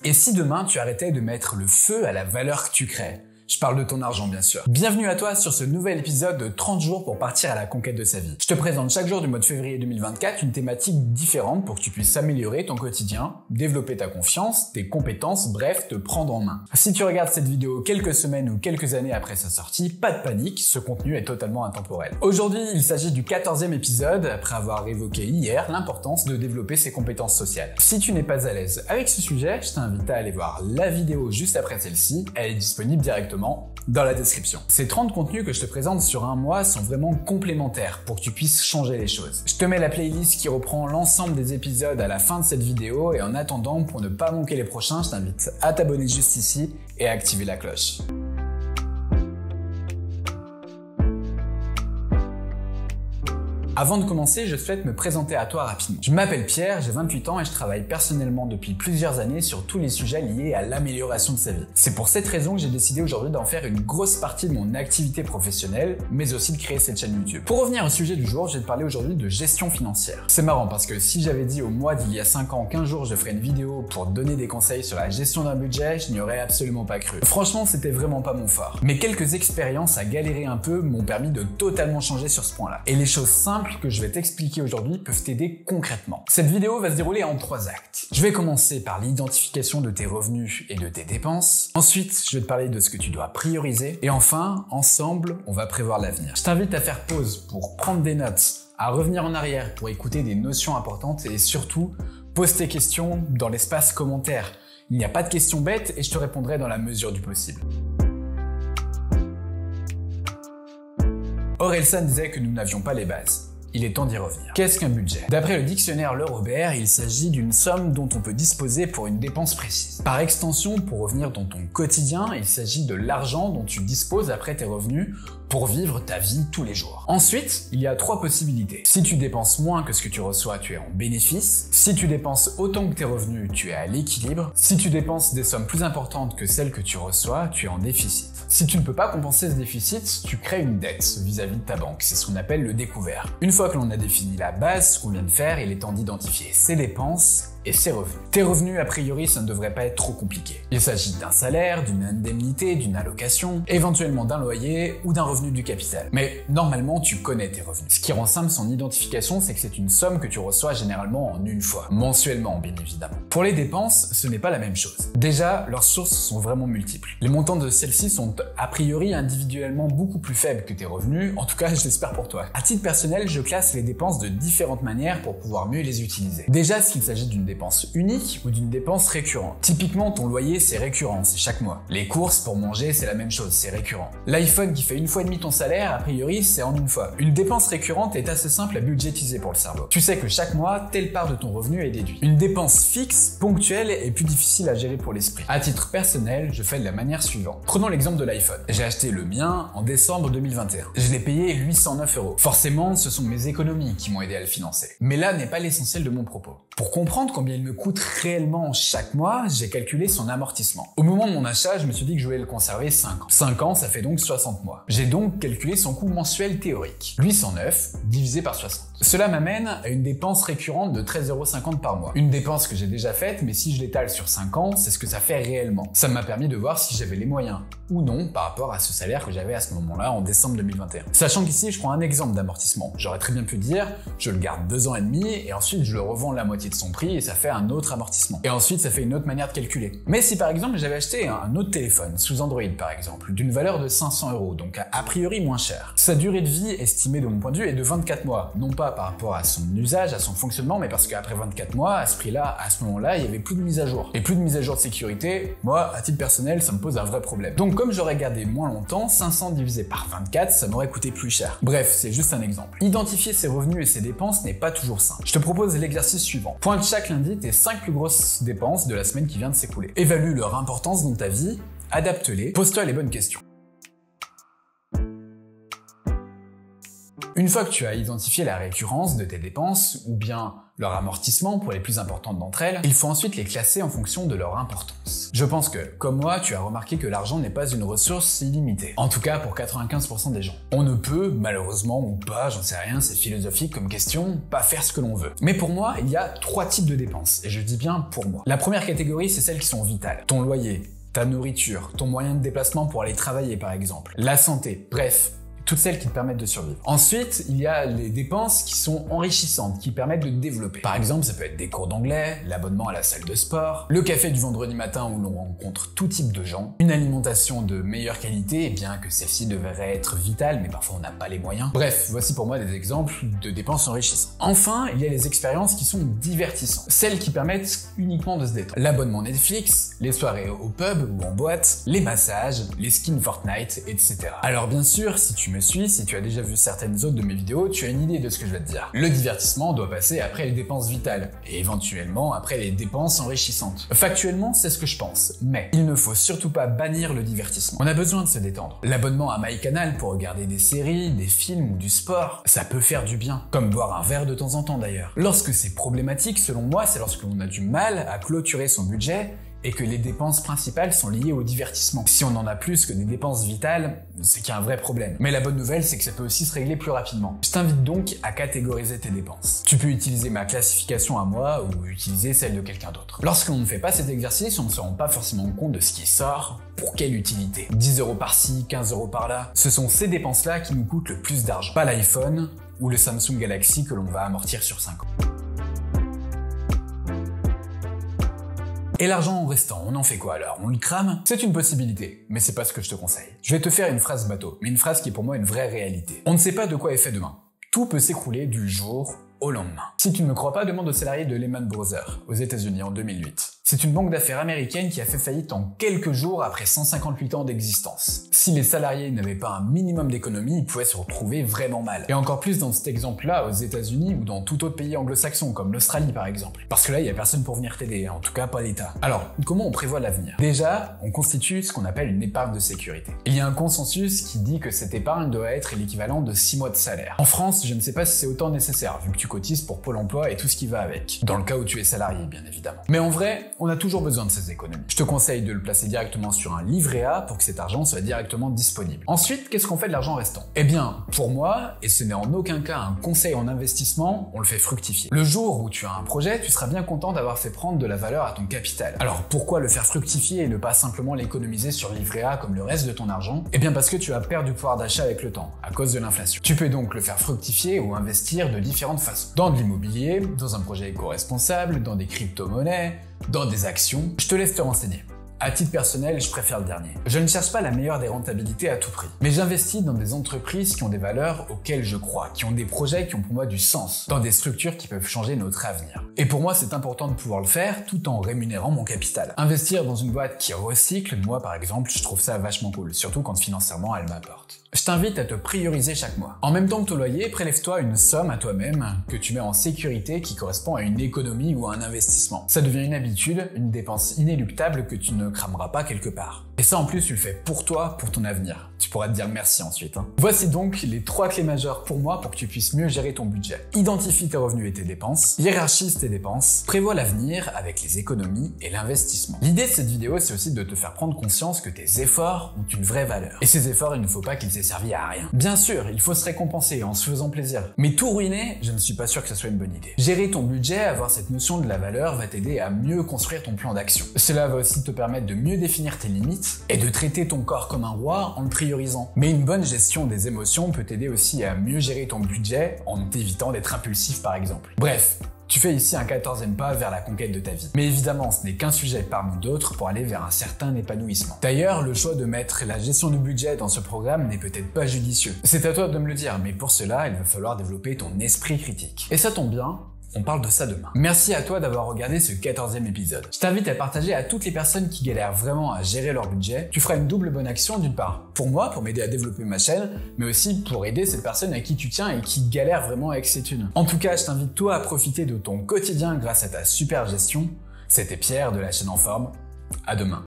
Et si demain tu arrêtais de mettre le feu à la valeur que tu crées? Je parle de ton argent bien sûr. Bienvenue à toi sur ce nouvel épisode de 30 jours pour partir à la conquête de sa vie. Je te présente chaque jour du mois de février 2024 une thématique différente pour que tu puisses améliorer ton quotidien, développer ta confiance, tes compétences, bref, te prendre en main. Si tu regardes cette vidéo quelques semaines ou quelques années après sa sortie, pas de panique, ce contenu est totalement intemporel. Aujourd'hui, il s'agit du 14e épisode après avoir évoqué hier l'importance de développer ses compétences sociales. Si tu n'es pas à l'aise avec ce sujet, je t'invite à aller voir la vidéo juste après celle-ci, elle est disponible directement dans la description. Ces 30 contenus que je te présente sur un mois sont vraiment complémentaires pour que tu puisses changer les choses. Je te mets la playlist qui reprend l'ensemble des épisodes à la fin de cette vidéo et en attendant, pour ne pas manquer les prochains, je t'invite à t'abonner juste ici et à activer la cloche. Avant de commencer, je souhaite me présenter à toi rapidement. Je m'appelle Pierre, j'ai 28 ans et je travaille personnellement depuis plusieurs années sur tous les sujets liés à l'amélioration de sa vie. C'est pour cette raison que j'ai décidé aujourd'hui d'en faire une grosse partie de mon activité professionnelle, mais aussi de créer cette chaîne YouTube. Pour revenir au sujet du jour, je vais te parler aujourd'hui de gestion financière. C'est marrant parce que si j'avais dit au mois d'il y a 5 ans, 15 jours, je ferais une vidéo pour donner des conseils sur la gestion d'un budget, je n'y aurais absolument pas cru. Franchement, c'était vraiment pas mon fort. Mais quelques expériences à galérer un peu m'ont permis de totalement changer sur ce point-là. Et les choses simples que je vais t'expliquer aujourd'hui peuvent t'aider concrètement. Cette vidéo va se dérouler en 3 actes. Je vais commencer par l'identification de tes revenus et de tes dépenses. Ensuite, je vais te parler de ce que tu dois prioriser. Et enfin, ensemble, on va prévoir l'avenir. Je t'invite à faire pause pour prendre des notes, à revenir en arrière pour écouter des notions importantes et surtout, pose tes questions dans l'espace commentaire. Il n'y a pas de questions bêtes et je te répondrai dans la mesure du possible. Orelsan disait que nous n'avions pas les bases. Il est temps d'y revenir. Qu'est-ce qu'un budget? D'après le dictionnaire Le Robert, il s'agit d'une somme dont on peut disposer pour une dépense précise. Par extension, pour revenir dans ton quotidien, il s'agit de l'argent dont tu disposes après tes revenus pour vivre ta vie tous les jours. Ensuite, il y a 3 possibilités. Si tu dépenses moins que ce que tu reçois, tu es en bénéfice. Si tu dépenses autant que tes revenus, tu es à l'équilibre. Si tu dépenses des sommes plus importantes que celles que tu reçois, tu es en déficit. Si tu ne peux pas compenser ce déficit, tu crées une dette vis-à-vis de ta banque. C'est ce qu'on appelle le découvert. Une fois que l'on a défini la base, ce qu'on vient de faire, il est temps d'identifier ses dépenses et ses revenus. Tes revenus, a priori, ça ne devrait pas être trop compliqué. Il s'agit d'un salaire, d'une indemnité, d'une allocation, éventuellement d'un loyer ou d'un revenu du capital. Mais normalement, tu connais tes revenus. Ce qui rend simple son identification, c'est que c'est une somme que tu reçois généralement en une fois, mensuellement bien évidemment. Pour les dépenses, ce n'est pas la même chose. Déjà, leurs sources sont vraiment multiples. Les montants de celles-ci sont a priori individuellement beaucoup plus faibles que tes revenus, en tout cas je l'espère pour toi. À titre personnel, je classe les dépenses de différentes manières pour pouvoir mieux les utiliser. Déjà, s'il s'agit d'une dépense unique ou d'une dépense récurrente. Typiquement, ton loyer, c'est récurrent, c'est chaque mois. Les courses pour manger, c'est la même chose, c'est récurrent. L'iPhone qui fait 1 fois et demie ton salaire, a priori, c'est en une fois. Une dépense récurrente est assez simple à budgétiser pour le cerveau. Tu sais que chaque mois, telle part de ton revenu est déduite. Une dépense fixe, ponctuelle, est plus difficile à gérer pour l'esprit. À titre personnel, je fais de la manière suivante. Prenons l'exemple de l'iPhone. J'ai acheté le mien en décembre 2021. Je l'ai payé 809 €. Forcément, ce sont mes économies qui m'ont aidé à le financer. Mais là n'est pas l'essentiel de mon propos. Pour comprendre combien il me coûte réellement chaque mois, j'ai calculé son amortissement. Au moment de mon achat, je me suis dit que je voulais le conserver 5 ans. 5 ans, ça fait donc 60 mois. J'ai donc calculé son coût mensuel théorique. 809 divisé par 60. Cela m'amène à une dépense récurrente de 13,50 € par mois. Une dépense que j'ai déjà faite, mais si je l'étale sur 5 ans, c'est ce que ça fait réellement. Ça m'a permis de voir si j'avais les moyens ou non par rapport à ce salaire que j'avais à ce moment-là en décembre 2021. Sachant qu'ici, je prends un exemple d'amortissement. J'aurais très bien pu dire, je le garde 2 ans et demi et ensuite je le revends la moitié de son prix et ça fait un autre amortissement. Et ensuite, ça fait une autre manière de calculer. Mais si par exemple, j'avais acheté un autre téléphone sous Android par exemple, d'une valeur de 500 €, donc a priori moins cher. Sa durée de vie estimée de mon point de vue est de 24 mois. Non pas par rapport à son usage, à son fonctionnement, mais parce qu'après 24 mois, à ce prix-là, à ce moment-là, il y avait plus de mise à jour. Et plus de mise à jour de sécurité, moi, à titre personnel, ça me pose un vrai problème. Donc comme j'aurais gardé moins longtemps, 500 divisé par 24, ça m'aurait coûté plus cher. Bref, c'est juste un exemple. Identifier ses revenus et ses dépenses n'est pas toujours simple. Je te propose l'exercice suivant. Pointe chaque lundi tes 5 plus grosses dépenses de la semaine qui vient de s'écouler. Évalue leur importance dans ta vie, adapte-les, pose-toi les bonnes questions. Une fois que tu as identifié la récurrence de tes dépenses, ou bien leur amortissement pour les plus importantes d'entre elles, il faut ensuite les classer en fonction de leur importance. Je pense que, comme moi, tu as remarqué que l'argent n'est pas une ressource illimitée. En tout cas pour 95% des gens. On ne peut, malheureusement ou pas, j'en sais rien, c'est philosophique comme question, pas faire ce que l'on veut. Mais pour moi, il y a 3 types de dépenses, et je dis bien pour moi. La première catégorie, c'est celles qui sont vitales. Ton loyer, ta nourriture, ton moyen de déplacement pour aller travailler par exemple, la santé, bref, toutes celles qui te permettent de survivre. Ensuite, il y a les dépenses qui sont enrichissantes, qui permettent de te développer. Par exemple, ça peut être des cours d'anglais, l'abonnement à la salle de sport, le café du vendredi matin où l'on rencontre tout type de gens, une alimentation de meilleure qualité, bien que celle-ci devrait être vitale, mais parfois on n'a pas les moyens. Bref, voici pour moi des exemples de dépenses enrichissantes. Enfin, il y a les expériences qui sont divertissantes, celles qui permettent uniquement de se détendre. L'abonnement Netflix, les soirées au pub ou en boîte, les massages, les skins Fortnite, etc. Alors bien sûr, si tu me suis, si tu as déjà vu certaines autres de mes vidéos, tu as une idée de ce que je vais te dire. Le divertissement doit passer après les dépenses vitales, et éventuellement après les dépenses enrichissantes. Factuellement, c'est ce que je pense, mais il ne faut surtout pas bannir le divertissement. On a besoin de se détendre. L'abonnement à MyCanal pour regarder des séries, des films ou du sport, ça peut faire du bien, comme boire un verre de temps en temps d'ailleurs. Lorsque c'est problématique, selon moi, c'est lorsque l'on a du mal à clôturer son budget et que les dépenses principales sont liées au divertissement. Si on en a plus que des dépenses vitales, c'est qu'il y a un vrai problème. Mais la bonne nouvelle, c'est que ça peut aussi se régler plus rapidement. Je t'invite donc à catégoriser tes dépenses. Tu peux utiliser ma classification à moi ou utiliser celle de quelqu'un d'autre. Lorsqu'on ne fait pas cet exercice, on ne se rend pas forcément compte de ce qui sort, pour quelle utilité. 10 € par-ci, 15 € par-là. Ce sont ces dépenses-là qui nous coûtent le plus d'argent. Pas l'iPhone ou le Samsung Galaxy que l'on va amortir sur 5 ans. Et l'argent restant, on en fait quoi alors? On le crame? C'est une possibilité, mais c'est pas ce que je te conseille. Je vais te faire une phrase bateau, mais une phrase qui est pour moi une vraie réalité. On ne sait pas de quoi est fait demain. Tout peut s'écrouler du jour au lendemain. Si tu ne me crois pas, demande aux salariés de Lehman Brothers, aux États-Unis en 2008. C'est une banque d'affaires américaine qui a fait faillite en quelques jours après 158 ans d'existence. Si les salariés n'avaient pas un minimum d'économie, ils pouvaient se retrouver vraiment mal. Et encore plus dans cet exemple-là aux États-Unis ou dans tout autre pays anglo-saxon, comme l'Australie par exemple. Parce que là, il n'y a personne pour venir t'aider, en tout cas pas l'État. Alors, comment on prévoit l'avenir? Déjà, on constitue ce qu'on appelle une épargne de sécurité. Il y a un consensus qui dit que cette épargne doit être l'équivalent de 6 mois de salaire. En France, je ne sais pas si c'est autant nécessaire, vu que tu cotises pour Pôle emploi et tout ce qui va avec. Dans le cas où tu es salarié, bien évidemment. Mais en vrai, on a toujours besoin de ces économies. Je te conseille de le placer directement sur un livret A pour que cet argent soit directement disponible. Ensuite, qu'est-ce qu'on fait de l'argent restant? Eh bien, pour moi, et ce n'est en aucun cas un conseil en investissement, on le fait fructifier. Le jour où tu as un projet, tu seras bien content d'avoir fait prendre de la valeur à ton capital. Alors pourquoi le faire fructifier et ne pas simplement l'économiser sur le livret A comme le reste de ton argent? Eh bien parce que tu vas perdre du pouvoir d'achat avec le temps, à cause de l'inflation. Tu peux donc le faire fructifier ou investir de différentes façons. Dans de l'immobilier, dans un projet éco-responsable, dans des crypto-monnaies, dans des actions. Je te laisse te renseigner. À titre personnel, je préfère le dernier. Je ne cherche pas la meilleure des rentabilités à tout prix, mais j'investis dans des entreprises qui ont des valeurs auxquelles je crois, qui ont des projets qui ont pour moi du sens, dans des structures qui peuvent changer notre avenir. Et pour moi, c'est important de pouvoir le faire tout en rémunérant mon capital. Investir dans une boîte qui recycle, moi par exemple, je trouve ça vachement cool, surtout quand financièrement elle m'apporte. Je t'invite à te prioriser chaque mois. En même temps que ton loyer, prélève-toi une somme à toi-même que tu mets en sécurité qui correspond à une économie ou à un investissement. Ça devient une habitude, une dépense inéluctable que tu ne crameras pas quelque part. Et ça en plus, tu le fais pour toi, pour ton avenir. Tu pourras te dire merci ensuite. Voici donc les 3 clés majeures pour moi pour que tu puisses mieux gérer ton budget. Identifie tes revenus et tes dépenses, hiérarchise tes dépenses, prévois l'avenir avec les économies et l'investissement. L'idée de cette vidéo, c'est aussi de te faire prendre conscience que tes efforts ont une vraie valeur. Et ces efforts, il ne faut pas qu'ils aient servi à rien. Bien sûr, il faut se récompenser en se faisant plaisir. Mais tout ruiner, je ne suis pas sûr que ce soit une bonne idée. Gérer ton budget, avoir cette notion de la valeur va t'aider à mieux construire ton plan d'action. Cela va aussi te permettre de mieux définir tes limites et de traiter ton corps comme un roi en le priorisant. Mais une bonne gestion des émotions peut t'aider aussi à mieux gérer ton budget en t'évitant d'être impulsif par exemple. Bref, tu fais ici un 14e pas vers la conquête de ta vie. Mais évidemment, ce n'est qu'un sujet parmi d'autres pour aller vers un certain épanouissement. D'ailleurs, le choix de mettre la gestion du budget dans ce programme n'est peut-être pas judicieux. C'est à toi de me le dire, mais pour cela, il va falloir développer ton esprit critique. Et ça tombe bien, on parle de ça demain. Merci à toi d'avoir regardé ce 14e épisode. Je t'invite à partager à toutes les personnes qui galèrent vraiment à gérer leur budget. Tu feras une double bonne action d'une part pour moi, pour m'aider à développer ma chaîne, mais aussi pour aider cette personne à qui tu tiens et qui galère vraiment avec ses thunes. En tout cas, je t'invite toi à profiter de ton quotidien grâce à ta super gestion. C'était Pierre de la chaîne En Forme. À demain.